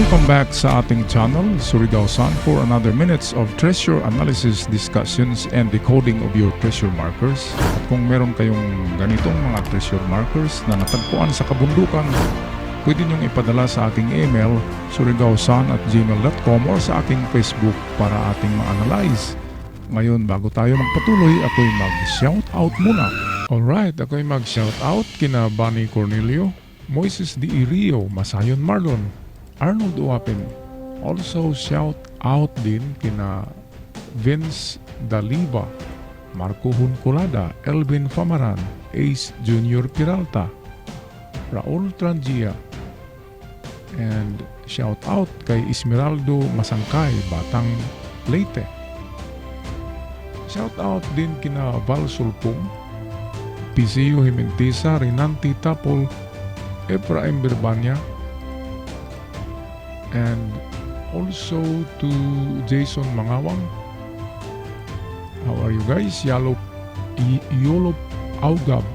Welcome back sa ating channel, Surigao Sun, for another minutes of treasure analysis, discussions, and decoding of your treasure markers. At kung meron kayong ganitong mga treasure markers na natagpuan sa kabundukan, pwede niyong ipadala sa aking email, surigaosun@gmail.com, or sa aking Facebook para ating ma-analyze. Ngayon, bago tayo magpatuloy, ako'y mag-shoutout muna. Alright, ako'y mag-shoutout kina Bunny Cornelio, Moises D. Rio, Masayon Marlon, Arnold Uapin. Also shout out din kina Vince Daliba, Marco Hunculada, Elvin Famaran, Ace Junior Peralta, Raul Trangia, and shout out kay Esmeraldo Masangkay, Batang Leyte. Shout out din kina Val Sulpong, Pisio Himintisa, Rinanti Tapol, Efraim Birbanya, and also to Jason Mangawang. How are you guys? Yolop Augab.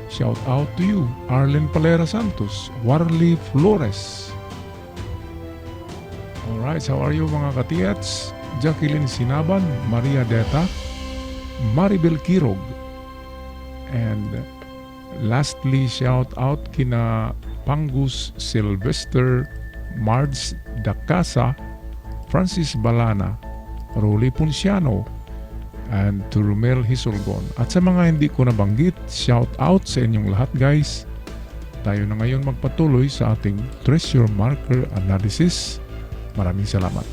Shout out to you. Arlen Palera Santos. Warley Flores. Alright, how are you mga katiyats? Jacqueline Sinaban, Maria Deta, Maribel Kirog. And lastly, shout out kina Pangus Sylvester, Mards Dacasa, Francis Balana, Rolly Punciano, and to Romel Hisolgon. At sa mga hindi ko nabanggit, shout out sa inyong lahat guys. Tayo na ngayon magpatuloy sa ating treasure marker analysis. Maraming salamat.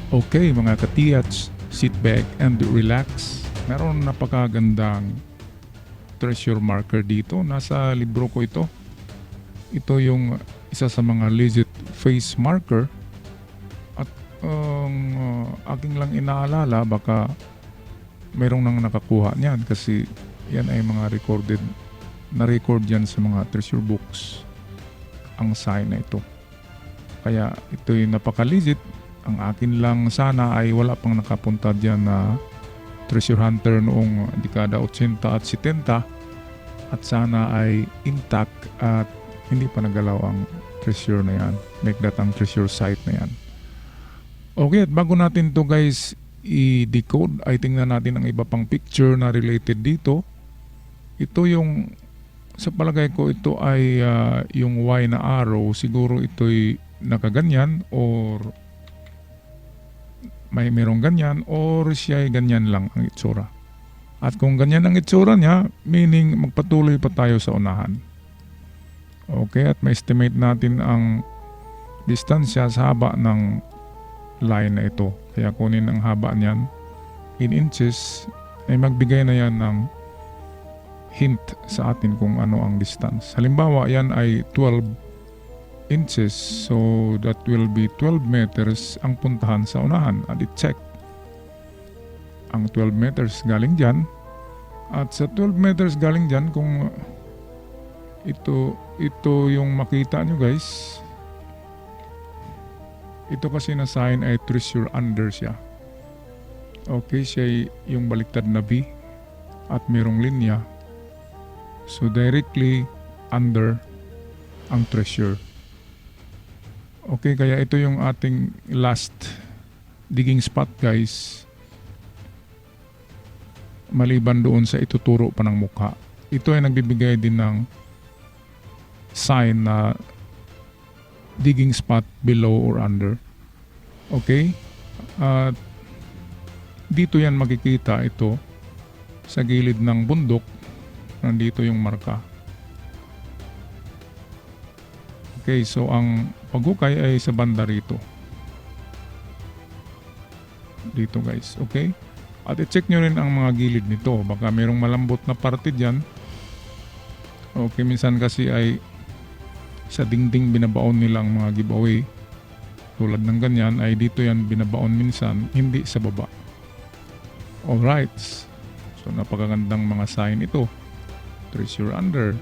Okay mga katiyats, sit back and relax. Meron napakagandang treasure marker dito. Nasa libro ko ito. Ito yung isa sa mga legit face marker. At aking lang inaalala, baka merong nang nakakuha niyan kasi yan ay mga recorded, na-record yan sa mga treasure books ang sign na ito. Kaya ito yung napaka-legit. Ang akin lang sana ay wala pang nakapunta dyan na treasure hunter noong dekada 80 at 70 at sana ay intact at hindi pa nagalaw ang treasure na yan. Make that ang treasure site na yan. Okay, at bago natin to guys i-decode, ay tingnan natin ang iba pang picture na related dito. Ito yung, sa palagay ko ito ay yung Y na arrow. Siguro ito'y nakaganyan or may merong ganyan or siya ay ganyan lang ang itsura. At kung ganyan ang itsura niya, meaning magpatuloy pa tayo sa unahan. Okay, at ma-estimate natin ang distansya sa haba ng line na ito. Kaya kunin ang haba niyan in inches, ay magbigay na yan ng hint sa atin kung ano ang distance. Halimbawa, yan ay 12 inches, so that will be 12 meters ang puntahan sa unahan. At i-check ang 12 meters galing dyan, at sa 12 meters galing dyan, kung ito yung makita nyo guys, ito kasi na sign ay treasure under siya. Okay, siya yung baliktad na V at merong linya, so directly under ang treasure. Okay, kaya ito yung ating last digging spot guys. Maliban doon sa ituturo pa ng mukha. Ito ay nagbibigay din ng sign na digging spot below or under. Okay? At dito yan makikita ito sa gilid ng bundok. Nandito yung marka. Okay, so ang paghukay ay sa banda rito. Dito guys, okay? At i-check nyo rin ang mga gilid nito. Baka mayroong malambot na parte dyan. Okay, minsan kasi ay sa dingding binabaon nilang mga giveaway. Tulad ng ganyan ay dito yan binabaon minsan, hindi sa baba. Alright. So napakagandang mga sign ito. Treasure under.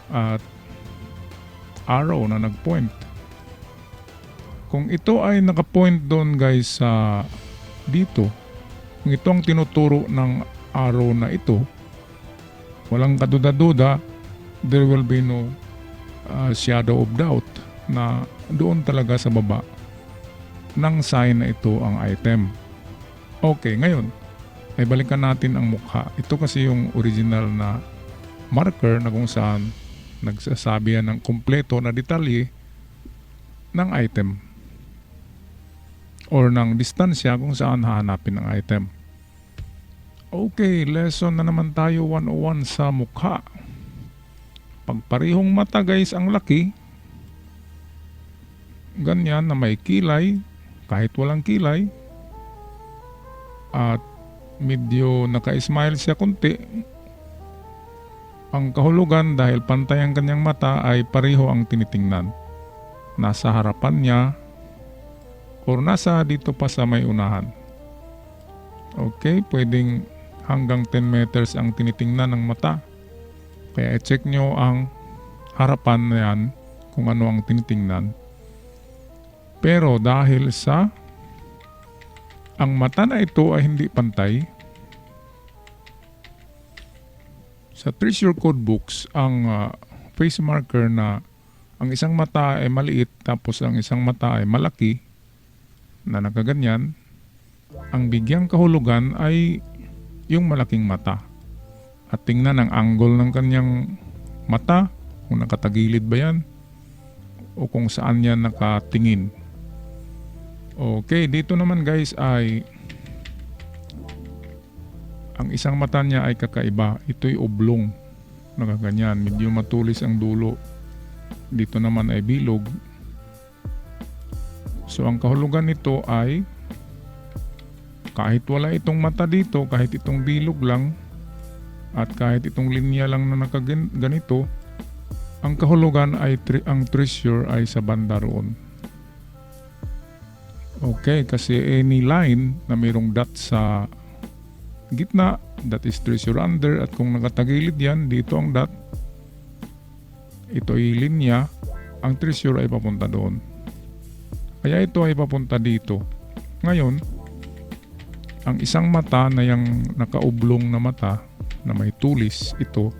At arrow na nagpoint. Kung ito ay nakapoint doon guys sa dito, kung ito ang tinuturo ng arrow na ito, walang kaduda-duda, there will be no shadow of doubt na doon talaga sa baba ng sign na ito ang item. Okay, ngayon ay balikan natin ang mukha. Ito kasi yung original na marker na kung saan nagsasabi yan ng kumpleto na detalye ng item or ng distansya kung saan hahanapin ang item. Okay, lesson na naman tayo 101 sa mukha. Pag parehong mata guys ang laki, ganyan na may kilay, kahit walang kilay, at medyo naka-smile siya kunti, ang kahulugan dahil pantay ang kanyang mata ay pareho ang tinitingnan. Nasa harapan niya or nasa dito pa sa may unahan. Okay, pwedeng hanggang 10 meters ang tinitingnan ng mata. Kaya i-check nyo ang harapan na yan kung ano ang tinitingnan. Pero dahil sa ang mata na ito ay hindi pantay, sa treasure code books, ang face marker na ang isang mata ay maliit tapos ang isang mata ay malaki na nakaganyan, ang bigyang kahulugan ay yung malaking mata. At tingnan ang angle ng kanyang mata, kung nakatagilid ba yan o kung saan yan nakatingin. Okay, dito naman guys ay ang isang mata niya ay kakaiba. Ito'y oblong, nakaganyan, medyo matulis ang dulo. Dito naman ay bilog. So ang kahulugan nito ay kahit wala itong mata dito, kahit itong bilog lang, at kahit itong linya lang na nakaganito, ang kahulugan ay ang treasure ay sa banda roon. Okay, kasi any line na mayroong dot sa gitna, that is treasure under, at kung nakatagilid yan, dito ang dot, ito ay linya, ang treasure ay papunta doon. Kaya ito ay papunta dito. Ngayon, ang isang mata na yung nakaublong na mata na may tulis, ito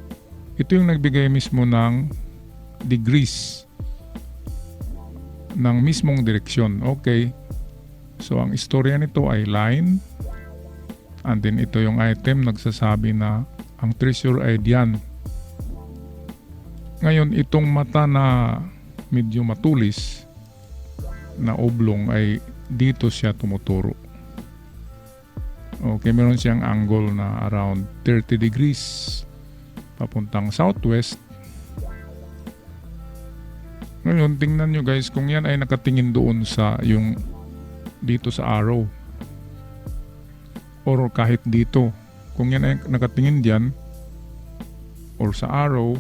yung nagbigay mismo ng degrees ng mismong direksyon. Okay, so ang istorya nito ay line, and then ito yung item nagsasabi na ang treasure ay diyan. Ngayon, itong mata na medyo matulis na oblong ay dito siya tumuturo. Okay, meron siyang angle na around 30 degrees papuntang southwest. Ngayon, tingnan nyo guys, kung yan ay nakatingin doon sa yung dito sa arrow or kahit dito, kung yan ay nakatingin dyan or sa arrow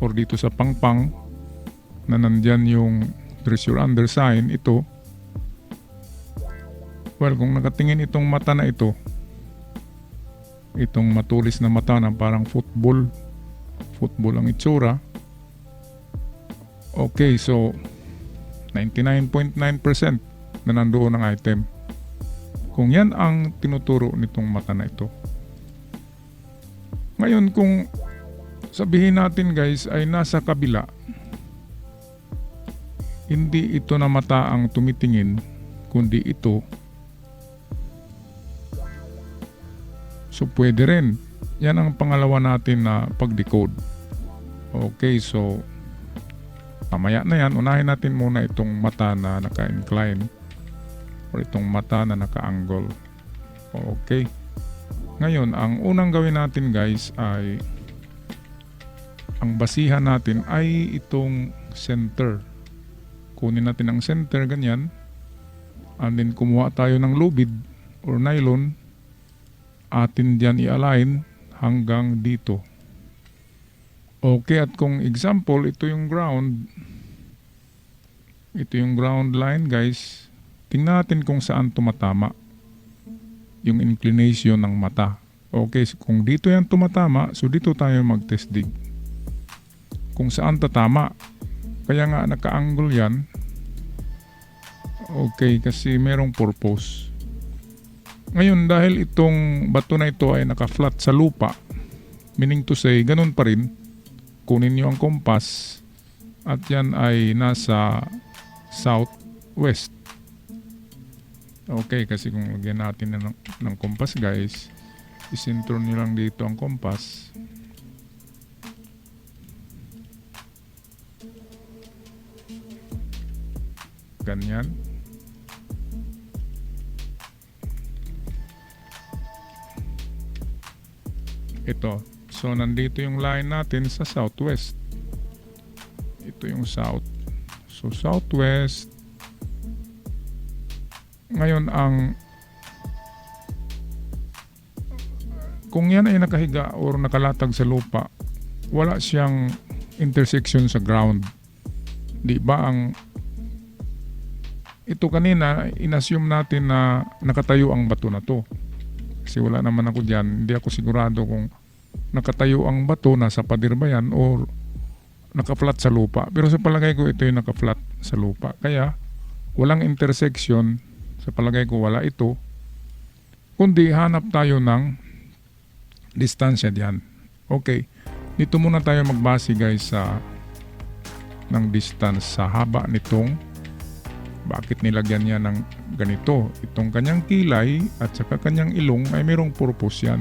or dito sa pangpang na nandyan yung treasure under sign, ito, well, kung nakatingin itong mata na ito, itong matulis na mata na parang football ang itsura, okay, so 99.9% na nandoon ang item kung yan ang tinuturo nitong mata na ito. Ngayon, kung sabihin natin guys ay nasa kabila, hindi ito na mata ang tumitingin kundi ito, so pwede rin. Yan ang pangalawa natin na pag-decode. Okay, so mamaya na yan, unahin natin muna itong mata na naka-incline or itong mata na naka-angle. Okay, ngayon ang unang gawin natin guys ay ang basihan natin ay itong center. Kunin natin ang center, ganyan, and then kumuha tayo ng lubid or nylon, atin dyan i-align hanggang dito. Okay, at kung example, ito yung ground line guys, tingnan natin kung saan tumatama yung inclination ng mata. Okay, so kung dito yan tumatama, so dito tayo mag-test dig kung saan tatama. Kaya nga naka-angle yan. Okay, kasi merong purpose. Ngayon, dahil itong bato na ito ay naka-flat sa lupa, Meaning to say, ganun pa rin. Kunin nyo ang compass at yan ay nasa southwest. Okay, kasi kung lagyan natin ng compass guys, isintro nyo lang dito ang compass. Ganyan. Ito. So, nandito yung line natin sa southwest. Ito yung south. So, southwest. Ngayon, kung yan ay nakahiga or nakalatag sa lupa, wala siyang intersection sa ground. Di ba ito kanina, inassume natin na nakatayo ang bato na to. Kasi wala naman ako dyan. Hindi ako sigurado kung nakatayo ang bato, nasa pader ba yan or naka-flat sa lupa. Pero sa palagay ko ito yung naka-flat sa lupa. Kaya walang intersection. Sa palagay ko wala ito. Kundi hanap tayo ng distansya diyan. Okay. Dito muna tayo magbase guys ng distance sa haba nitong bakit nilagyan niya ng ganito. Itong kanyang kilay at saka kanyang ilong ay mayroong purpose yan.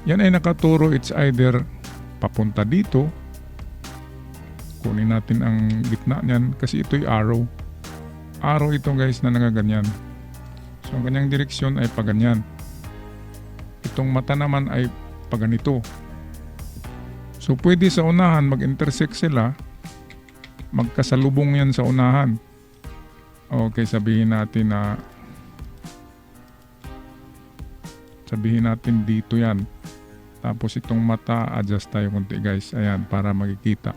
Yan ay nakaturo, it's either papunta dito. Kunin natin ang gitna niyan kasi ito'y arrow. Arrow ito guys na nagaganyan. So ang kanyang direksyon ay paganyan. Itong mata naman ay paganito. So pwede sa unahan mag-intersect sila. Magkasalubong yan sa unahan. Okay, sabihin natin dito yan. Tapos itong mata, adjust tayo konti guys. Ayan, para makikita.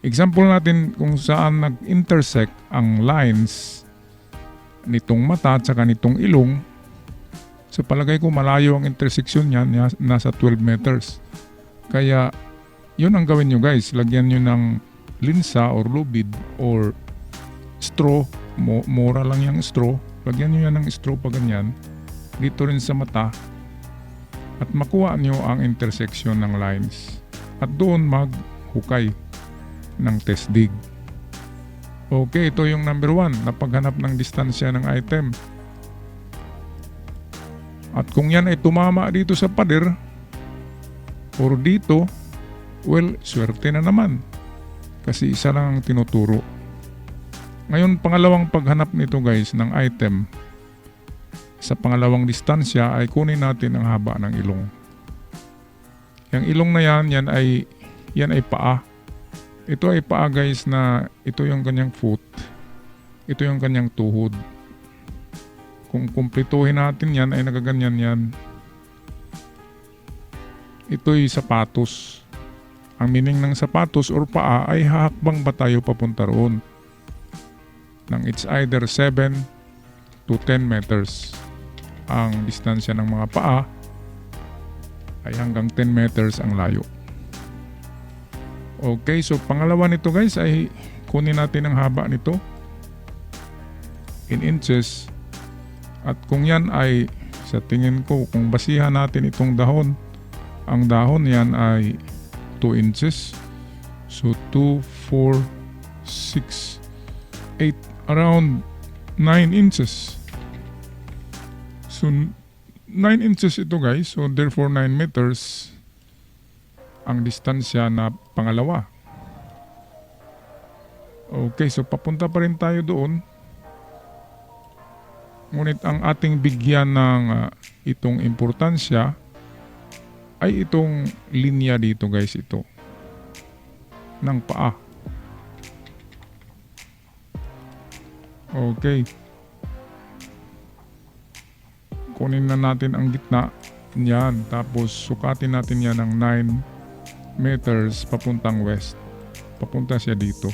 Example natin kung saan nag-intersect ang lines nitong mata at saka nitong ilong. Sa palagay ko malayo ang intersection niyan, nasa 12 meters. Kaya yun ang gawin nyo guys. Lagyan nyo ng linsa or lubid or straw. Mura lang yung straw. Lagyan nyo yan ng straw pa ganyan. Dito rin sa mata. At makuha nyo ang intersection ng lines. At doon maghukay ng test dig. Okay, ito yung number 1 na paghanap ng distansya ng item. At kung yan ay tumama dito sa pader or dito, well, swerte na naman. Kasi isa lang ang tinuturo. Ngayon, pangalawang paghanap nito guys ng item sa pangalawang distansya ay kunin natin ang haba ng ilong. Yung ilong na yan ay paa. Ito ay paa guys na ito yung kanyang foot. Ito yung kanyang tuhod. Kung kumpletuhin natin yan ay nagaganyan yan. Ito'y sapatos. Ang meaning ng sapatos or paa ay hahakbang ba tayo papunta roon? Nang it's either 7 to 10 meters. Ang distansya ng mga paa ay hanggang 10 meters ang layo. Okay, so pangalawa nito guys ay kunin natin ang haba nito in inches. At kung yan ay sa tingin ko, kung basihan natin itong dahon, ang dahon yan ay 2 inches. So 2, 4, 6, 8, around 9 inches. So 9 inches ito guys. So therefore 9 meters ang distansya na pangalawa. Okay, so papunta pa rin tayo doon. Ngunit ang ating bigyan ng itong importansya ay itong linya dito guys, ito ng paa. Okay. Kunin na natin ang gitna niyan. Tapos sukatin natin yan ng 9 meters papuntang west. Papunta siya dito.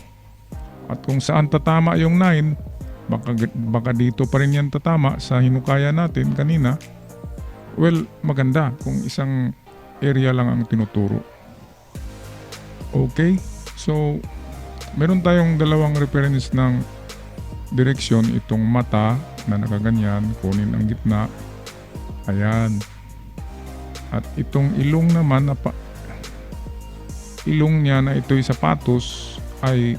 At kung saan tatama yung 9, baka dito pa rin yan tatama sa hinukaya natin kanina. Well, maganda kung isang area lang ang tinuturo. Okay. So, meron tayong dalawang reference ng direksyon. Itong mata na nakaganyan, kunin ang gitna. Ayan. At itong ilong naman na ilong niya na ito'y sapatos ay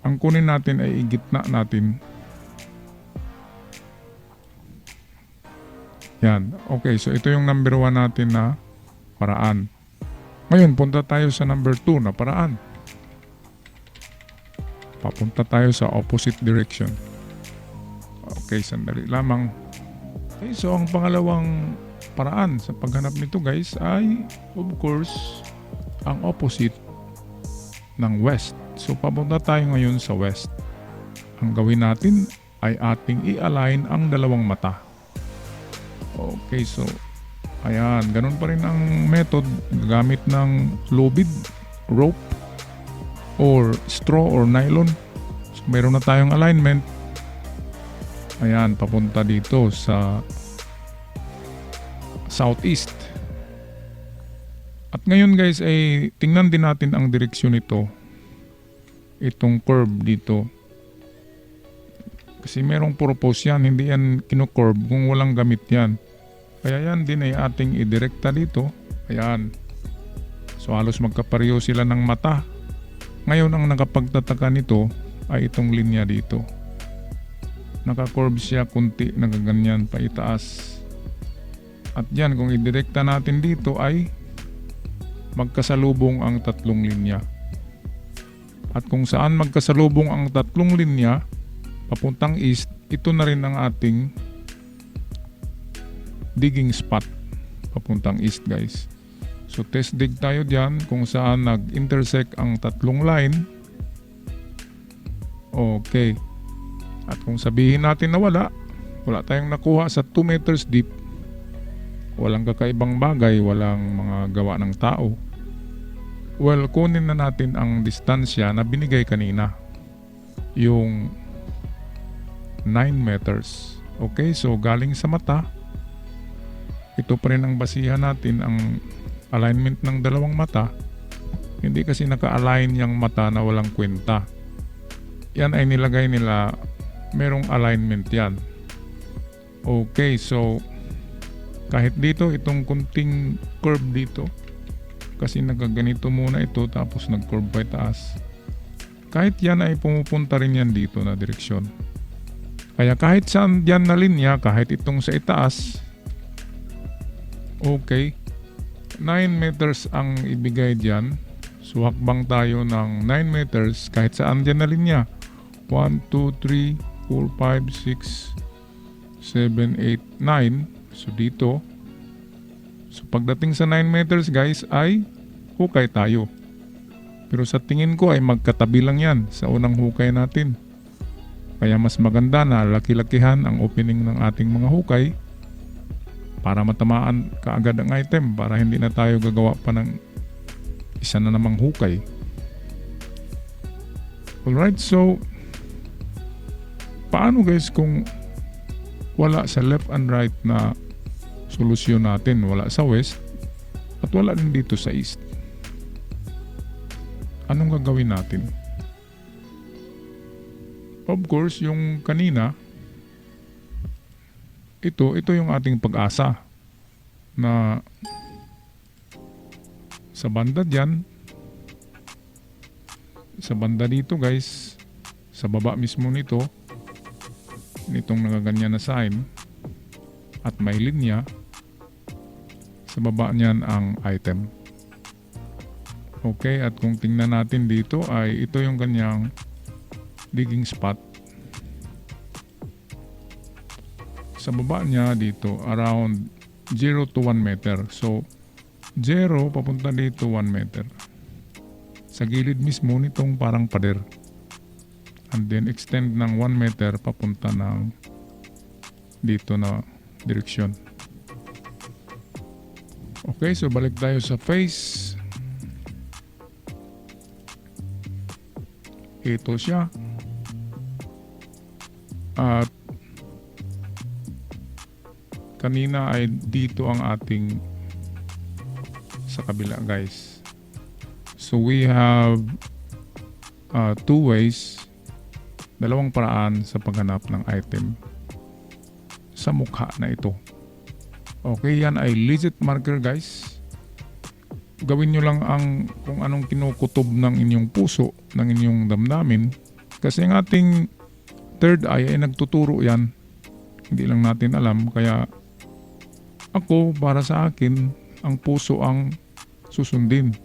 ang kunin natin ay igitna natin. Yan. Okay, so ito yung number 1 natin na paraan. Ngayon, punta tayo sa number 2 na paraan. Papunta tayo sa opposite direction. Okay, sandali lamang. Okay, so ang pangalawang paraan sa paghanap nito guys ay of course ang opposite ng west. So papunta tayo ngayon sa west. Ang gawin natin ay ating i-align ang dalawang mata. Okay, so ayan, ganun pa rin ang method gamit ng lubid, rope, or straw or nylon. So meron na tayong alignment. Ayan, papunta dito sa southeast. At ngayon guys ay tingnan din natin ang direksyon nito. Itong curve dito. Kasi merong purpose yan, hindi yan kino-curve kung walang gamit yan. Kaya yan din ay ating idirekta dito. Ayan. So halos magkapareho sila ng mata. Ngayon ang nakapagtataka nito ay itong linya dito. Naka-curve siya kunti, nagaganyan pa itaas. At yan kung idirekta natin dito ay magkasalubong ang tatlong linya. At kung saan magkasalubong ang tatlong linya papuntang east, ito na rin ang ating digging spot papuntang east guys. So test dig tayo dyan kung saan nag-intersect ang tatlong line. Okay. At kung sabihin natin na wala tayong nakuha sa 2 meters deep, walang kakaibang bagay, walang mga gawa ng tao. Well, kunin na natin ang distansya na binigay kanina. Yung 9 meters. Okay, so galing sa mata, ito pa rin ang basihan natin, ang alignment ng dalawang mata. Hindi kasi naka-align yung mata na walang kwenta. Yan ay nilagay nila, merong alignment yan. Okay, so kahit dito, itong kunting curve dito, kasi nagaganito muna ito tapos nag-curve pa itaas. Kahit yan ay pumupunta rin yan dito na direksyon. Kaya kahit saan yan na linya, kahit itong sa itaas, okay, 9 meters ang ibigay dyan. So hakbang tayo ng 9 meters kahit saan dyan na linya. 1, 2, 3, 4, 5, 6, 7, 8, 9. So dito. So pagdating sa 9 meters guys ay hukay tayo. Pero sa tingin ko ay magkatabi lang yan sa unang hukay natin. Kaya mas maganda na laki-lakihan ang opening ng ating mga hukay para matamaan kaagad ang item, para hindi na tayo gagawa pa ng isa na namang hukay. Alright, so paano guys kung wala sa left and right na solusyon natin, wala sa west at wala din dito sa east? Anong gagawin natin? Of course, yung kanina, ito yung ating pag-asa na sa banda dyan, sa banda dito guys, sa baba mismo nitong nagaganyan na sign at may linya, sa baba niyan ang item. Okay, at kung tingnan natin dito ay ito yung kanyang digging spot. Sa baba niya dito around 0 to 1 meter. So 0 papunta dito 1 meter. Sa gilid mismo nitong parang pader. And then extend ng 1 meter papunta ng dito na direksyon. Okay, so balik tayo sa face. Ito siya. At kanina ay dito ang ating sa kabila guys. So we have two ways, dalawang paraan sa paghanap ng item sa mukha na ito. Okay, yan ay legit marker guys. gawin nyo lang ang kung anong kinukutob ng inyong puso, ng inyong damdamin. Kasi ang ating third eye ay nagtuturo yan. Hindi lang natin alam. Kaya ako, para sa akin, ang puso ang susundin.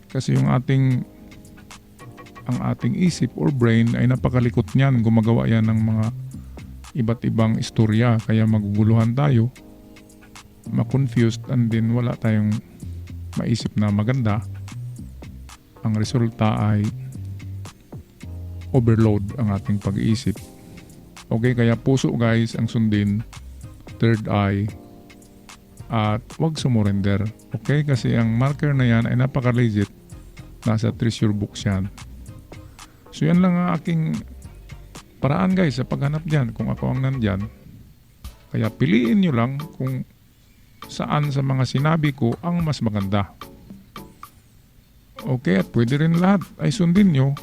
Kasi ang ating isip or brain ay napakalikot niyan. Gumagawa yan ng mga iba't ibang istorya. Kaya maguguluhan tayo, ma-confused, and then wala tayong maisip na maganda. Ang resulta ay overload ang ating pag-iisip. Okay, kaya puso guys ang sundin, third eye, at wag sumurrender. Okay, kasi ang marker na yan ay napaka-legit. Nasa treasure books yan. So yan lang ang aking paraan guys sa paghanap dyan kung ako ang nandyan. Kaya piliin nyo lang kung saan sa mga sinabi ko ang mas maganda. Okay, at pwede rin lahat ay sundin nyo.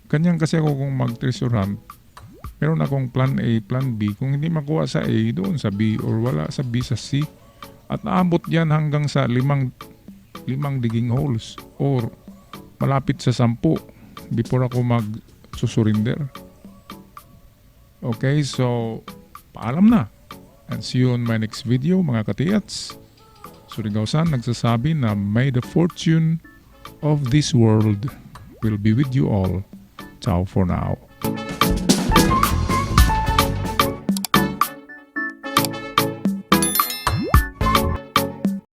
Ganyan kasi ako kung mag-treasure hunt. Meron akong plan A, plan B. Kung hindi makuha sa A, doon sa B, or wala sa B, sa C. At naabot yan hanggang sa limang digging holes or malapit sa 10 before ako mag-susurinder. Okay, so paalam na. And see you on my next video mga katiyats. Surigao-san nagsasabi na may the fortune of this world will be with you all. Ciao for now.